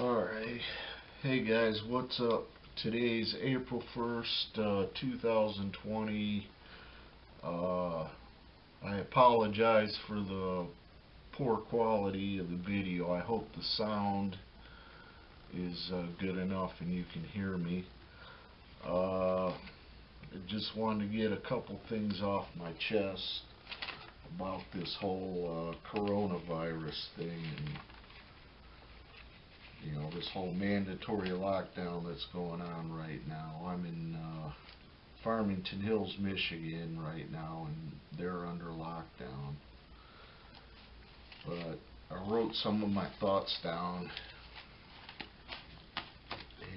Alright, hey guys, what's up? Today's April 1st, 2020. I apologize for the poor quality of the video. I hope the sound is good enough and you can hear me. I just wanted to get a couple things off my chest about this whole coronavirus thing and this whole mandatory lockdown that's going on right now. I'm in Farmington Hills, Michigan right now, and they're under lockdown. But I wrote some of my thoughts down,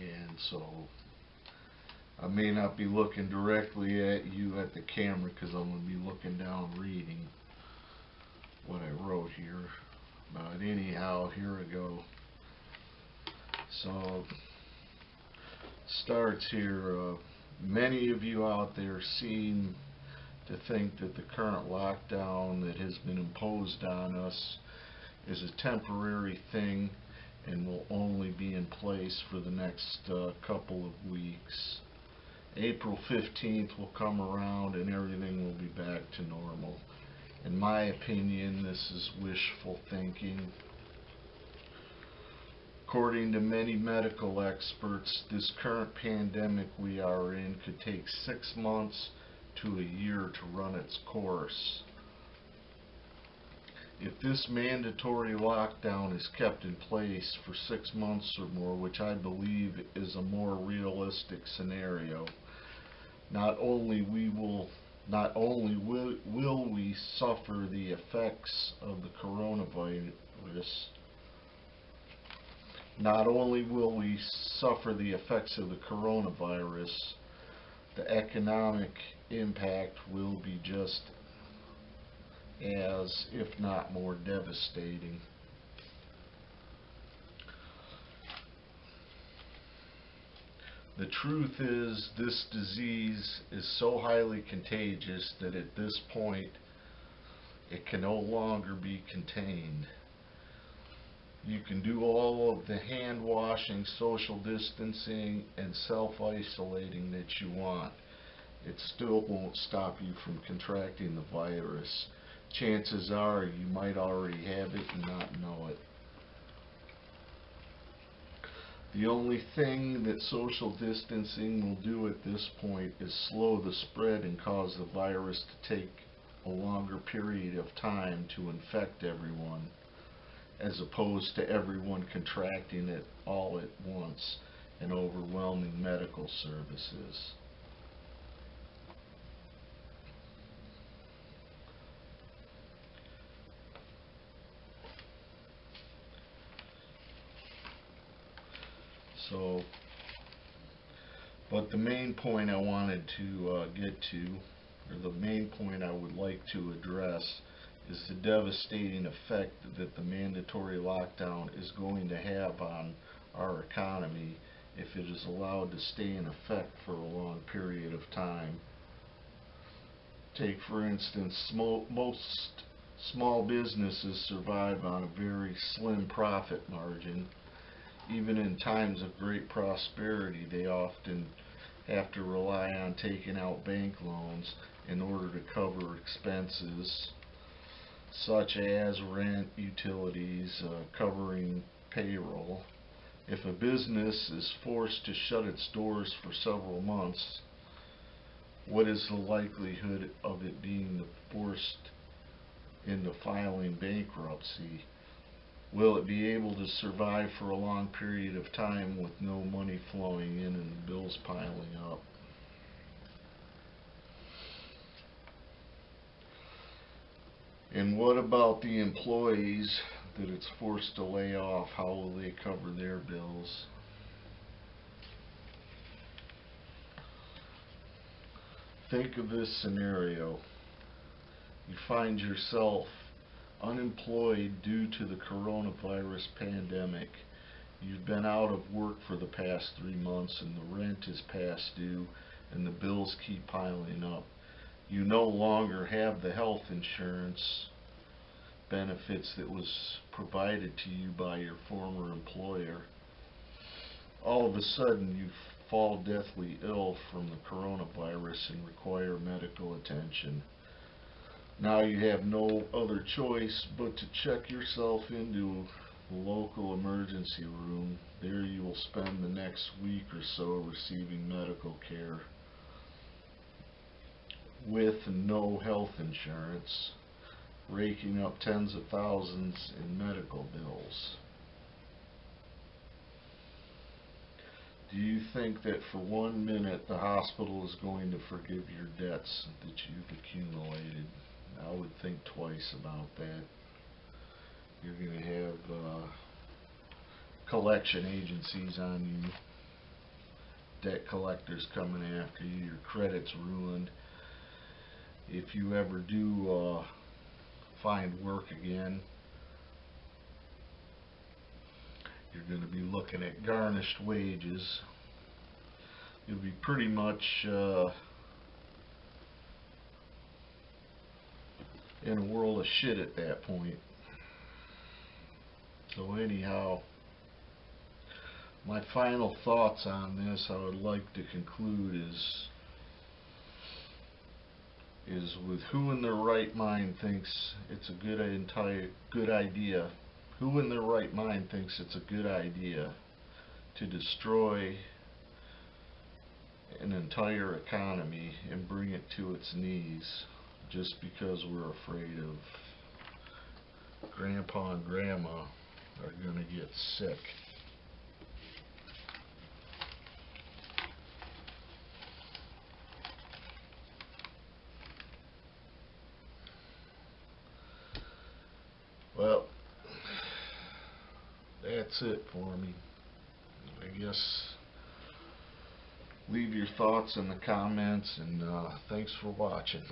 and so I may not be looking directly at you at the camera because I'm going to be looking down reading what I wrote here. But anyhow, here we go. So, starts here. Many of you out there seem to think that the current lockdown that has been imposed on us is a temporary thing and will only be in place for the next couple of weeks. April 15th will come around and everything will be back to normal. In my opinion, this is wishful thinking. According to many medical experts, this current pandemic we are in could take 6 months to a year to run its course. If this mandatory lockdown is kept in place for 6 months or more, which I believe is a more realistic scenario, not only will we suffer the effects of the coronavirus, the economic impact will be just as, if not more, devastating. The truth is, this disease is so highly contagious that at this point it can no longer be contained. You can do all of the hand washing, social distancing, and self-isolating that you want. It still won't stop you from contracting the virus. Chances are you might already have it and not know it. The only thing that social distancing will do at this point is slow the spread and cause the virus to take a longer period of time to infect everyone, as opposed to everyone contracting it all at once and overwhelming medical services. But the main point I wanted to get to, or the main point I would like to address, is the devastating effect that the mandatory lockdown is going to have on our economy if it is allowed to stay in effect for a long period of time. Take, for instance, most small businesses survive on a very slim profit margin. Even in times of great prosperity, they often have to rely on taking out bank loans in order to cover expenses such as rent, utilities, covering payroll. If a business is forced to shut its doors for several months, what is the likelihood of it being forced into filing bankruptcy? Will it be able to survive for a long period of time with no money flowing in and the bills piling up? And what about the employees that it's forced to lay off? How will they cover their bills? Think of this scenario. You find yourself unemployed due to the coronavirus pandemic. You've been out of work for the past 3 months and the rent is past due and the bills keep piling up. You no longer have the health insurance benefits that was provided to you by your former employer. all of a sudden you fall deathly ill from the coronavirus and require medical attention. Now you have no other choice but to check yourself into the local emergency room. There you will spend the next week or so receiving medical care with no health insurance, raking up tens of thousands in medical bills. Do you think that for 1 minute the hospital is going to forgive your debts that you've accumulated? I would think twice about that. You're going to have collection agencies on you, debt collectors coming after you, your credit's ruined. If you ever do find work again, you're going to be looking at garnished wages. You'll be pretty much in a world of shit at that point. So anyhow, my final thoughts on this, I would like to conclude is with who in their right mind thinks it's a good idea. Who in their right mind thinks it's a good idea to destroy an entire economy and bring it to its knees just because we're afraid of Grandpa and Grandma are going to get sick? Well, that's it for me. I guess leave your thoughts in the comments, and thanks for watching.